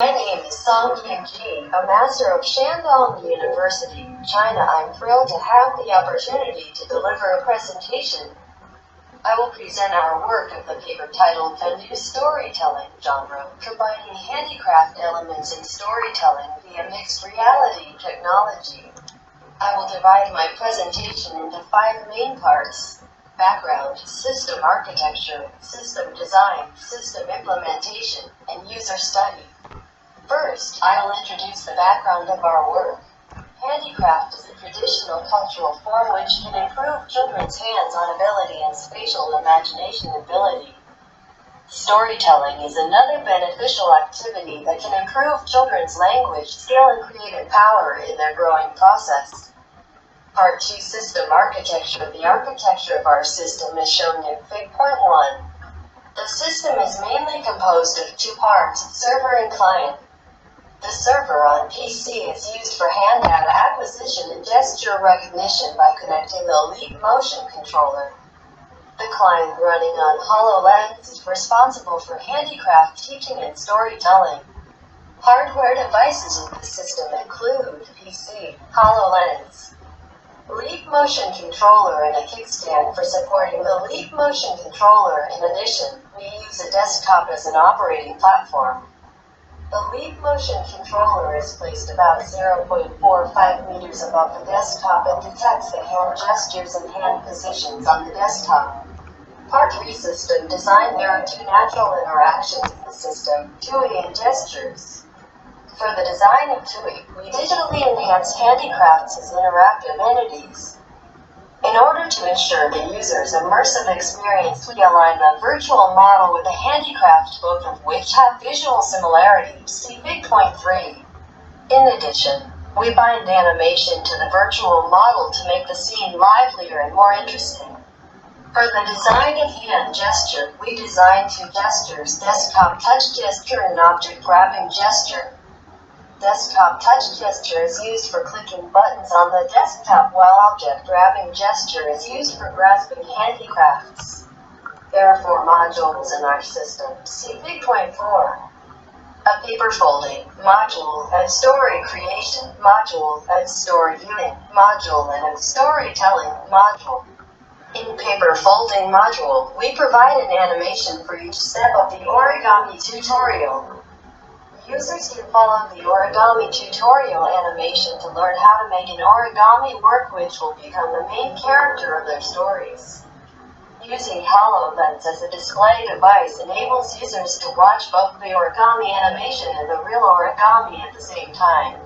My name is Junghyun, a master of Shandong University, China. I'm thrilled to have the opportunity to deliver a presentation. I will present our work of the paper titled The New Storytelling Genre, combining handicraft elements in storytelling via mixed reality technology. I will divide my presentation into 5 main parts: background, system architecture, system design, system implementation, and user study. First, I will introduce the background of our work. Handicraft is a traditional cultural form which can improve children's hands-on ability and spatial imagination ability. Storytelling is another beneficial activity that can improve children's language skill and creative power in their growing process. Part 2, System Architecture. The architecture of our system is shown in Fig. Point 1. The system is mainly composed of 2 parts, server and client. The server on PC is used for hand data acquisition and gesture recognition by connecting the Leap motion controller. The client running on HoloLens is responsible for handicraft teaching and storytelling. Hardware devices in the system include PC, HoloLens, Leap motion controller, and a kickstand for supporting the Leap motion controller. In addition, we use a desktop as an operating platform. The Leap motion controller is placed about 0.45 meters above the desktop and detects the hand gestures and hand positions on the desktop. Part 3, System Design. There are 2 natural interactions in the system, TUI and gestures. For the design of TUI, we digitally enhance handicrafts as interactive entities. In order to ensure the user's immersive experience, we align the virtual model with the handicraft, both of which have visual similarities. See Fig. Point 3. In addition, we bind animation to the virtual model to make the scene livelier and more interesting. For the design of hand gesture, we design 2 gestures: desktop touch gesture and object grabbing gesture. Desktop touch gesture is used for clicking buttons on the desktop, while object grabbing gesture is used for grasping handicrafts. There are 4 modules in our system. See Fig. Point 4. A paper folding module, a story creation module, a story viewing module, and a storytelling module. In paper folding module, we provide an animation for each step of the origami tutorial. Users can follow the origami tutorial animation to learn how to make an origami work, which will become the main character of their stories. Using HoloLens as a display device enables users to watch both the origami animation and the real origami at the same time.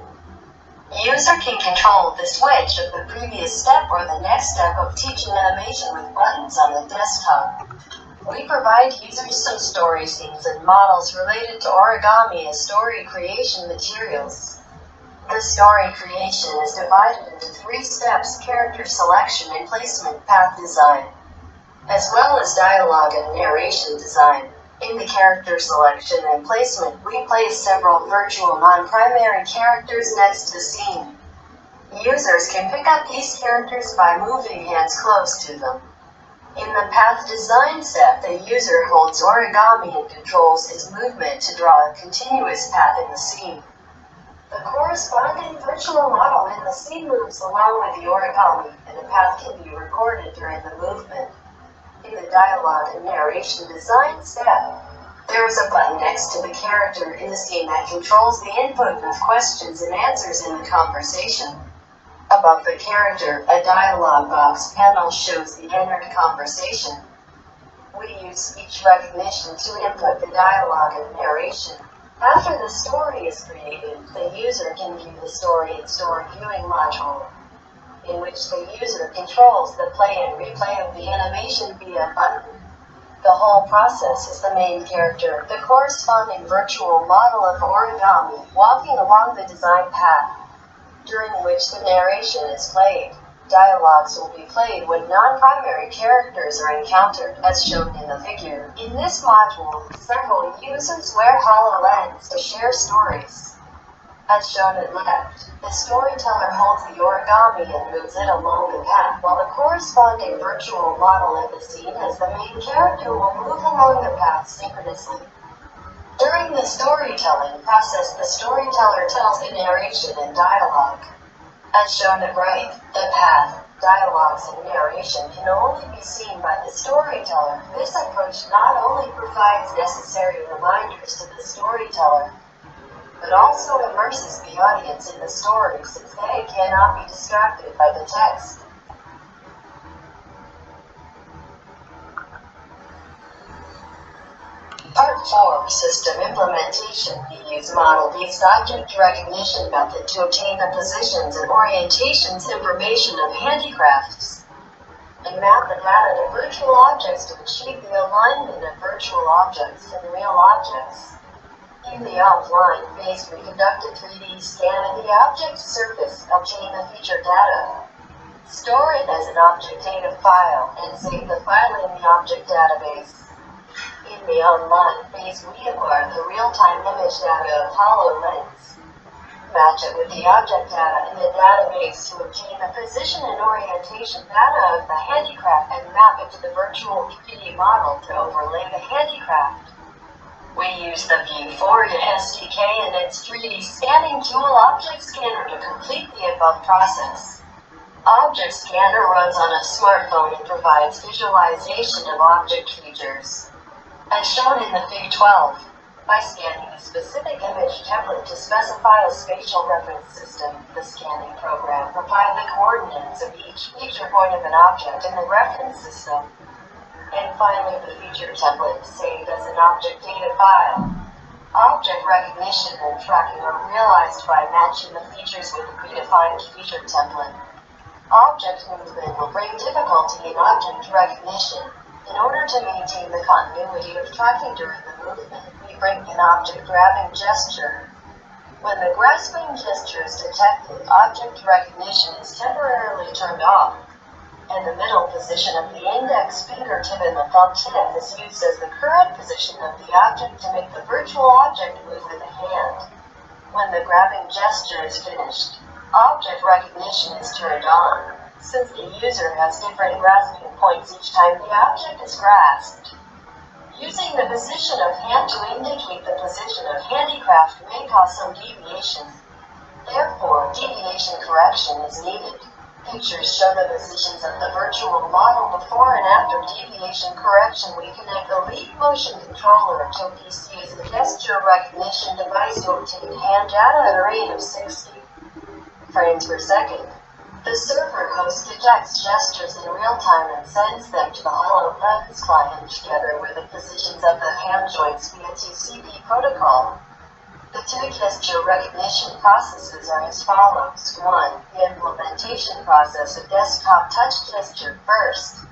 User can control the switch of the previous step or the next step of teaching animation with buttons on the desktop. We provide users some story scenes and models related to origami as story creation materials. The story creation is divided into 3 steps: character selection and placement, path design, as well as dialogue and narration design. In the character selection and placement, we place several virtual non-primary characters next to the scene. Users can pick up these characters by moving hands close to them. In the path design step, the user holds origami and controls its movement to draw a continuous path in the scene. The corresponding virtual model in the scene moves along with the origami, and the path can be recorded during the movement. In the dialogue and narration design step, there is a button next to the character in the scene that controls the input of questions and answers in the conversation. Above the character, a dialog box panel shows the entered conversation. We use speech recognition to input the dialogue and narration. After the story is created, the user can view the story in Story Viewing module, in which the user controls the play and replay of the animation via a button. The whole process is the main character, the corresponding virtual model of origami, walking along the design path, during which the narration is played. Dialogues will be played when non-primary characters are encountered, as shown in the figure. In this module, several users wear HoloLens to share stories. As shown at left, the storyteller holds the origami and moves it along the path, while the corresponding virtual model in the scene as the main character will move along the path synchronously. During the storytelling process, the storyteller tells the narration and dialogue. As shown at right, the path, dialogues, and narration can only be seen by the storyteller. This approach not only provides necessary reminders to the storyteller, but also immerses the audience in the story since they cannot be distracted by the text. Part 4. System Implementation. We use model-based object recognition method to obtain the positions and orientations information of handicrafts, and map the data to virtual objects to achieve the alignment of virtual objects and real objects. In the offline phase, we conduct a 3D scan of the object's surface, obtain the feature data, store it as an object data file, and save the file in the object database. In the online phase, we acquire the real-time image data of HoloLens, match it with the object data in the database to obtain the position and orientation data of the handicraft and map it to the virtual 3D model to overlay the handicraft. We use the View4 SDK and its 3D scanning tool Object Scanner to complete the above process. Object Scanner runs on a smartphone and provides visualization of object features, as shown in the Fig 12. By scanning a specific image template to specify a spatial reference system, the scanning program provides the coordinates of each feature point of an object in the reference system. And finally, the feature template is saved as an object data file. Object recognition and tracking are realized by matching the features with a predefined feature template. Object movement will bring difficulty in object recognition. In order to maintain the continuity of tracking during the movement, we bring an object grabbing gesture. When the grasping gesture is detected, object recognition is temporarily turned off, and the middle position of the index fingertip and the thumb tip is used as the current position of the object to make the virtual object move with the hand. When the grabbing gesture is finished, object recognition is turned on, since the user has different grasping points each time the object is grasped. Using the position of hand to indicate the position of handicraft may cause some deviation. Therefore, deviation correction is needed. Pictures show the positions of the virtual model before and after deviation correction. We connect the Leap Motion Controller to PC as a gesture recognition device to obtain hand data at a rate of 60 frames per second. The server host detects gestures in real time and sends them to the HoloLens client together with the positions of the hand joints via TCP protocol. The two gesture recognition processes are as follows. 1. The implementation process of desktop touch gesture. First,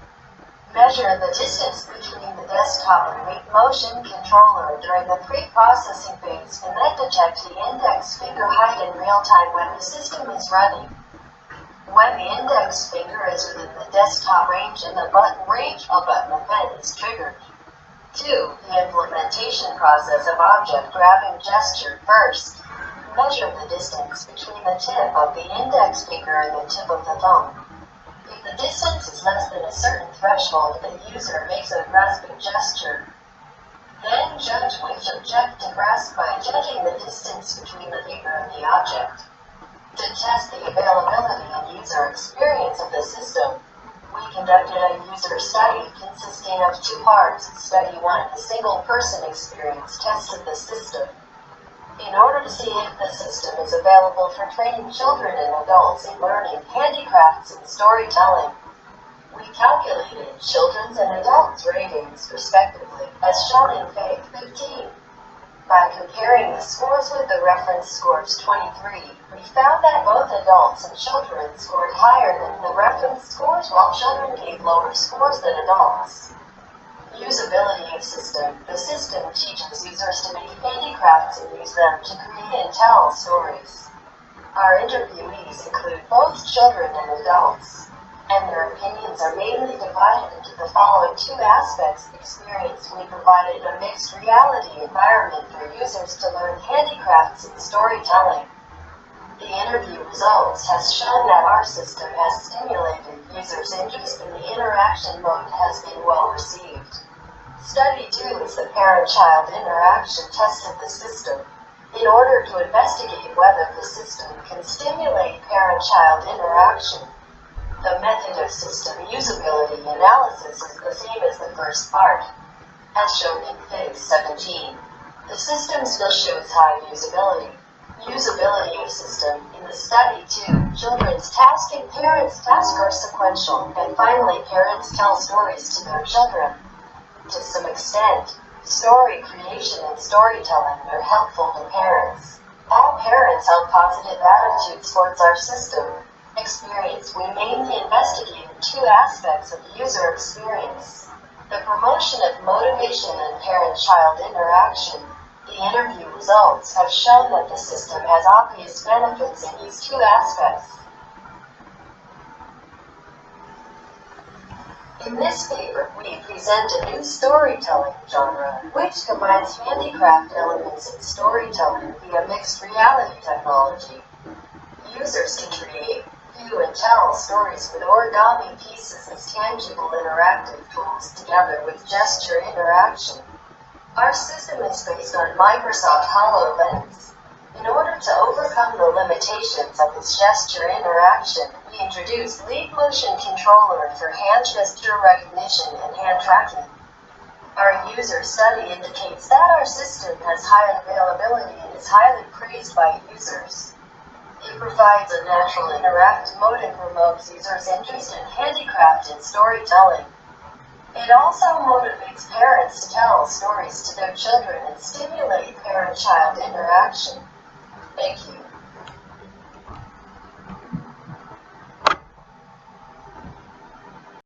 measure the distance between the desktop and Leap Motion Controller during the pre-processing phase, and then detect the index finger height in real time when the system is running. When the index finger is within the desktop range and the button range, a button event is triggered. 2. The implementation process of object grabbing gesture. First, measure the distance between the tip of the index finger and the tip of the thumb. If the distance is less than a certain threshold, the user makes a grasping gesture. Then judge which object to grasp by judging the distance between the finger and the object. To test the availability and user experience of the system, we conducted a user study consisting of 2 parts. Study 1, the single-person experience test of the system. In order to see if the system is available for training children and adults in learning handicrafts and storytelling, we calculated children's and adults' ratings respectively, as shown in Fig 15. By comparing the scores with the reference scores 23, we found that both adults and children scored higher than the reference scores, while children gave lower scores than adults. Usability of system. The system teaches users to make handicrafts and use them to create and tell stories. Our interviewees include both children and adults, and their opinions are mainly divided into the following 2 aspects. Experience. We provided a mixed reality environment for users to learn handicrafts and storytelling. The interview results has shown that our system has stimulated users' interest and the interaction mode has been well received. Study 2 is the parent-child interaction test of the system, in order to investigate whether the system can stimulate parent-child interaction. The method of system usability analysis is the same as the first part, as shown in Fig 17. The system still shows high usability. Usability of system. In the study 2, children's task and parents' task are sequential, and finally parents tell stories to their children. To some extent, story creation and storytelling are helpful to parents. All parents have positive attitudes towards our system. Experience. We mainly investigated two aspects of user experience: the promotion of motivation and parent-child interaction. The interview results have shown that the system has obvious benefits in these two aspects. In this paper, we present a new storytelling genre, which combines handicraft elements and storytelling via mixed reality technology. Users can create, view, and tell stories with origami pieces as tangible interactive tools together with gesture interaction. Our system is based on Microsoft HoloLens. In order to overcome the limitations of its gesture interaction, we introduced Leap Motion Controller for hand gesture recognition and hand tracking. Our user study indicates that our system has high availability and is highly praised by users. It provides a natural interactive mode and promotes users' interest in handicraft and storytelling. It also motivates parents to tell stories to their children and stimulate parent-child interaction. Thank you.